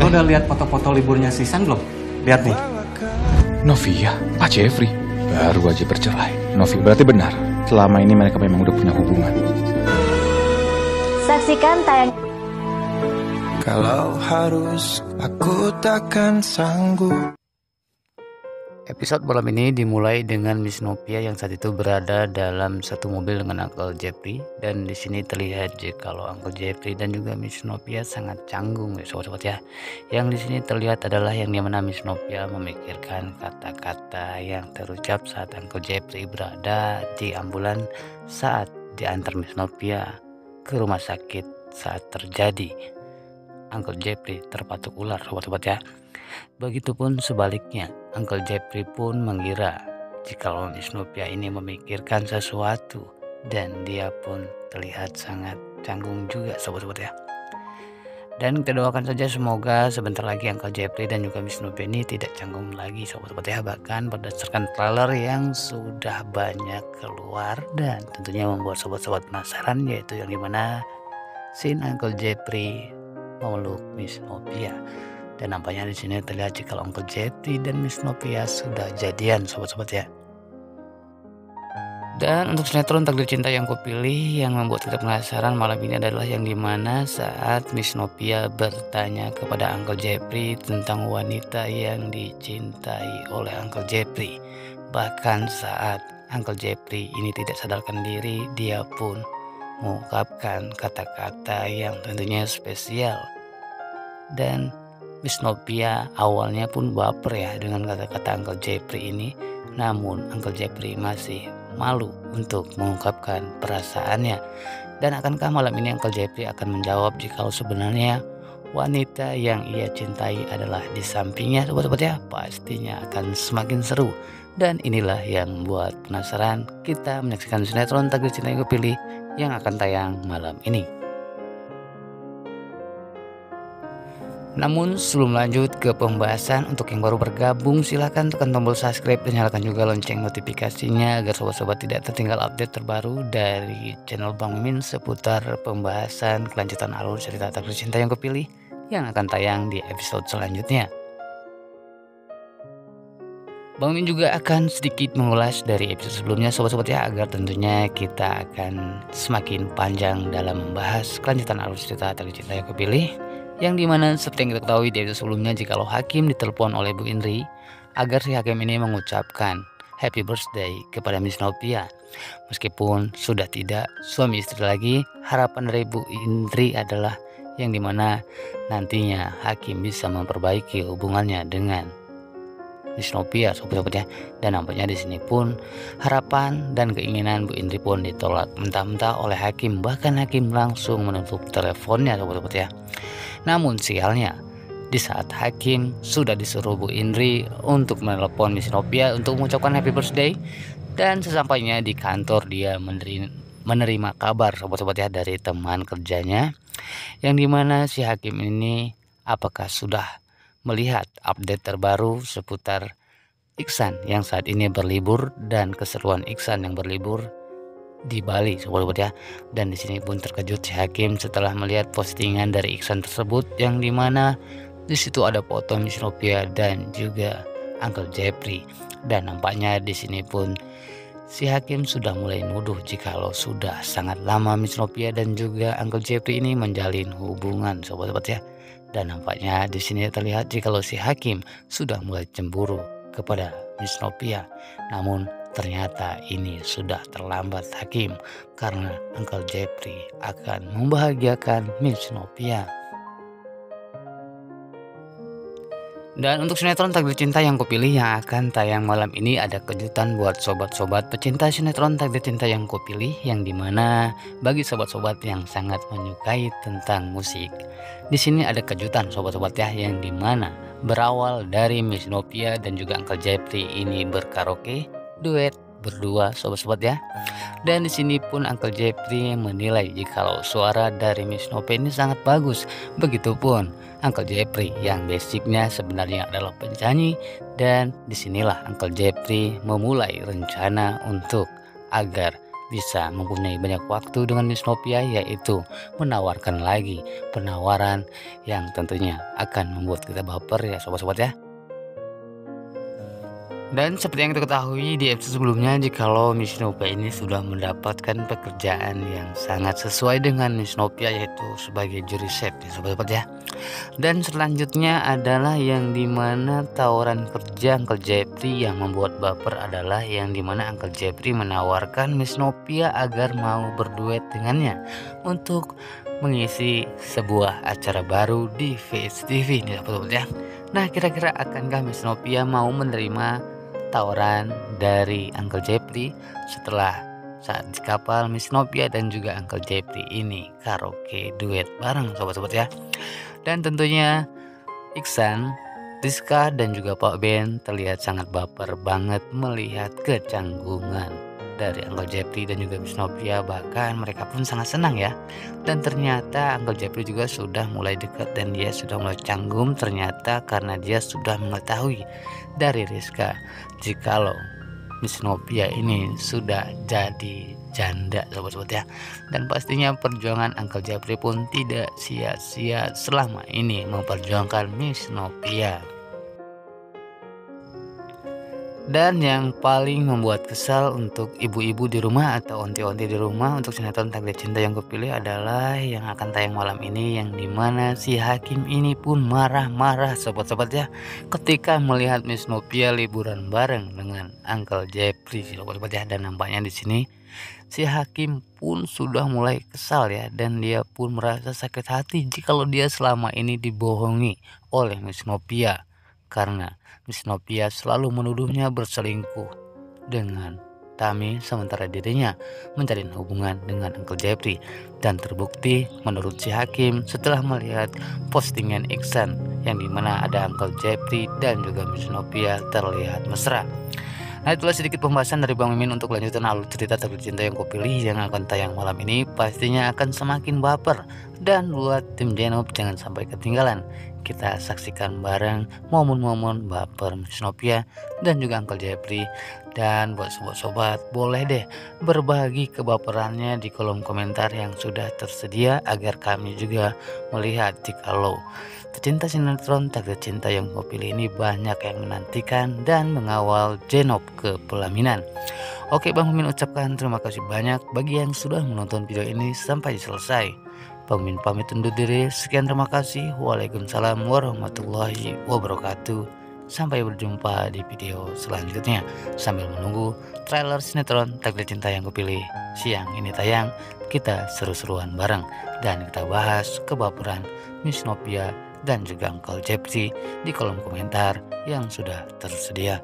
Lo udah lihat foto-foto liburnya si San belum? Lihat nih. Novia, Pak Jeffrey, baru aja bercerai. Novi, berarti benar, selama ini mereka memang udah punya hubungan. Saksikan tayang. Kalau harus, aku takkan sanggup. Episode malam ini dimulai dengan Miss Novia yang saat itu berada dalam satu mobil dengan Uncle Jeffrey, dan di sini terlihat kalau Uncle Jeffrey dan juga Miss Novia sangat canggung ya sobat-sobat ya. Yang di sini terlihat adalah yang dimana Miss Novia memikirkan kata-kata yang terucap saat Uncle Jeffrey berada di ambulan saat diantar Miss Novia ke rumah sakit saat terjadi Uncle Jeffrey terpatuk ular sobat-sobat ya. Begitupun sebaliknya, Uncle Jeffrey pun mengira jika Miss Novia ini memikirkan sesuatu, dan dia pun terlihat sangat canggung juga sobat-sobat ya. Dan kita doakan saja semoga sebentar lagi Uncle Jeffrey dan juga Miss Novia ini tidak canggung lagi sobat-sobat ya. Bahkan berdasarkan trailer yang sudah banyak keluar dan tentunya membuat sobat-sobat penasaran, yaitu yang dimana scene Uncle Jeffrey memeluk Miss Novia. Dan nampaknya di sini terlihat jika Uncle Jeffrey dan Miss Novia sudah jadian sobat-sobat ya. Dan untuk sinetron Takdir Cinta yang kupilih yang membuat kita penasaran malam ini adalah yang dimana saat Miss Novia bertanya kepada Uncle Jeffrey tentang wanita yang dicintai oleh Uncle Jeffrey. Bahkan saat Uncle Jeffrey ini tidak sadarkan diri, dia pun mengungkapkan kata-kata yang tentunya spesial. Dan Miss Novia awalnya pun baper ya dengan kata-kata Uncle Jeffrey ini, namun Uncle Jeffrey masih malu untuk mengungkapkan perasaannya. Dan akankah malam ini Uncle Jeffrey akan menjawab jika sebenarnya wanita yang ia cintai adalah di sampingnya sobat-sobat ya? Pastinya akan semakin seru. Dan inilah yang membuat penasaran kita menyaksikan sinetron Takdir Cinta yang kupilih yang akan tayang malam ini. Namun sebelum lanjut ke pembahasan, untuk yang baru bergabung silahkan tekan tombol subscribe dan nyalakan juga lonceng notifikasinya agar sobat-sobat tidak tertinggal update terbaru dari channel Bang Mimin seputar pembahasan kelanjutan alur cerita Takdir Cinta yang kupilih yang akan tayang di episode selanjutnya. Bang Mimin juga akan sedikit mengulas dari episode sebelumnya sobat-sobat ya, agar tentunya kita akan semakin panjang dalam membahas kelanjutan alur cerita Takdir Cinta yang kupilih. Yang dimana seperti yang kita ketahui di episode sebelumnya, jikalau Hakim ditelepon oleh Bu Indri agar si Hakim ini mengucapkan happy birthday kepada Miss Novia. Meskipun sudah tidak suami istri lagi, harapan dari Bu Indri adalah yang dimana nantinya Hakim bisa memperbaiki hubungannya dengan Miss Novia sobat-sobat ya. Dan nampaknya di sini pun harapan dan keinginan Bu Indri pun ditolak mentah-mentah oleh Hakim. Bahkan Hakim langsung menutup teleponnya sobat-sobat ya. Namun sialnya, di saat Hakim sudah disuruh Bu Indri untuk menelepon Miss Novia untuk mengucapkan happy birthday, dan sesampainya di kantor dia menerima kabar sobat-sobat ya dari teman kerjanya, yang dimana si Hakim ini apakah sudah melihat update terbaru seputar Iksan yang saat ini berlibur dan keseruan Iksan yang berlibur di Bali sobat-sobat ya. Dan di sini pun terkejut si Hakim setelah melihat postingan dari Iksan tersebut, yang dimana di situ ada foto Miss Novia dan juga Uncle Jeffrey. Dan nampaknya di sini pun si Hakim sudah mulai nuduh jikalau sudah sangat lama Miss Novia dan juga Uncle Jeffrey ini menjalin hubungan sobat-sobat ya. Dan nampaknya di sini terlihat jikalau si Hakim sudah mulai cemburu kepada Miss Novia. Namun ternyata ini sudah terlambat Hakim, karena Uncle Jeffrey akan membahagiakan Miss Novia. Dan untuk sinetron Takdir Cinta yang kupilih yang akan tayang malam ini ada kejutan buat sobat-sobat pecinta sinetron Takdir Cinta yang kupilih, yang dimana bagi sobat-sobat yang sangat menyukai tentang musik, di sini ada kejutan sobat-sobat ya, yang dimana berawal dari Miss Novia dan juga Uncle Jeffrey ini berkaraoke duet berdua sobat-sobat ya. Dan di sini pun Uncle Jeffrey menilai jikalau suara dari Miss Novia ini sangat bagus. Begitupun Uncle Jeffrey yang basicnya sebenarnya adalah penyanyi, dan disinilah Uncle Jeffrey memulai rencana untuk agar bisa mempunyai banyak waktu dengan Miss Novia, yaitu menawarkan lagi penawaran yang tentunya akan membuat kita baper ya sobat-sobat ya. Dan seperti yang kita ketahui di episode sebelumnya, jikalau Miss Novia ini sudah mendapatkan pekerjaan yang sangat sesuai dengan Miss Novia, yaitu sebagai juri chef ya sobat-sobat ya. Dan selanjutnya adalah yang dimana tawaran kerja Uncle Jeffrey yang membuat baper adalah yang dimana Uncle Jeffrey menawarkan Miss Novia agar mau berduet dengannya untuk mengisi sebuah acara baru di VSTV nih sobat-sobat ya. Nah, kira-kira akankah Miss Novia mau menerima tawaran dari Uncle Jeffrey setelah saat di kapal Miss Novia dan juga Uncle Jeffrey ini karaoke duet bareng sobat-sobat ya. Dan tentunya Iksan, Rizka dan juga Pak Ben terlihat sangat baper banget melihat kecanggungan dari Uncle Jeffrey dan juga Miss Novia, bahkan mereka pun sangat senang ya. Dan ternyata Uncle Jeffrey juga sudah mulai dekat dan dia sudah mulai canggung ternyata karena dia sudah mengetahui dari Rizka jikalau Miss Novia ini sudah jadi janda sobat-sobat ya. Dan pastinya perjuangan Uncle Jeffrey pun tidak sia-sia selama ini memperjuangkan Miss Novia. Dan yang paling membuat kesal untuk ibu-ibu di rumah atau onti-onti di rumah untuk sinetron Takdir Cinta yang kupilih adalah yang akan tayang malam ini, yang dimana si Hakim ini pun marah-marah sobat-sobat ya ketika melihat Miss Novia liburan bareng dengan Uncle Jeffrey sobat-sobat ya. Dan nampaknya di sini si Hakim pun sudah mulai kesal ya, dan dia pun merasa sakit hati jikalau dia selama ini dibohongi oleh Miss Novia, karena Miss Novia selalu menuduhnya berselingkuh dengan Tami sementara dirinya menjalin hubungan dengan Uncle Jeffrey. Dan terbukti menurut si Hakim setelah melihat postingan Iksan yang dimana ada Uncle Jeffrey dan juga Miss Novia terlihat mesra. Nah, itulah sedikit pembahasan dari Bang Mimin untuk lanjutan alur cerita Takdir Cinta yang kupilih yang akan tayang malam ini. Pastinya akan semakin baper, dan buat tim Jenop jangan sampai ketinggalan. Kita saksikan bareng momen-momen baper Miss Novia dan juga Uncle Jeffrey. Dan buat sobat-sobat boleh deh berbagi kebaperannya di kolom komentar yang sudah tersedia agar kami juga melihat jikalau pecinta sinetron Takdir Cinta yang kupilih ini banyak yang menantikan dan mengawal Jenop ke pelaminan. Oke, Bang Mimin ucapkan terima kasih banyak bagi yang sudah menonton video ini sampai selesai. Bang Mimin pamit undur diri. Sekian, terima kasih. Waalaikumsalam warahmatullahi wabarakatuh. Sampai berjumpa di video selanjutnya. Sambil menunggu trailer sinetron Takdir Cinta yang kupilih siang ini tayang, kita seru-seruan bareng dan kita bahas kebaperan Miss Novia dan juga Uncle Jeffrey di kolom komentar yang sudah tersedia.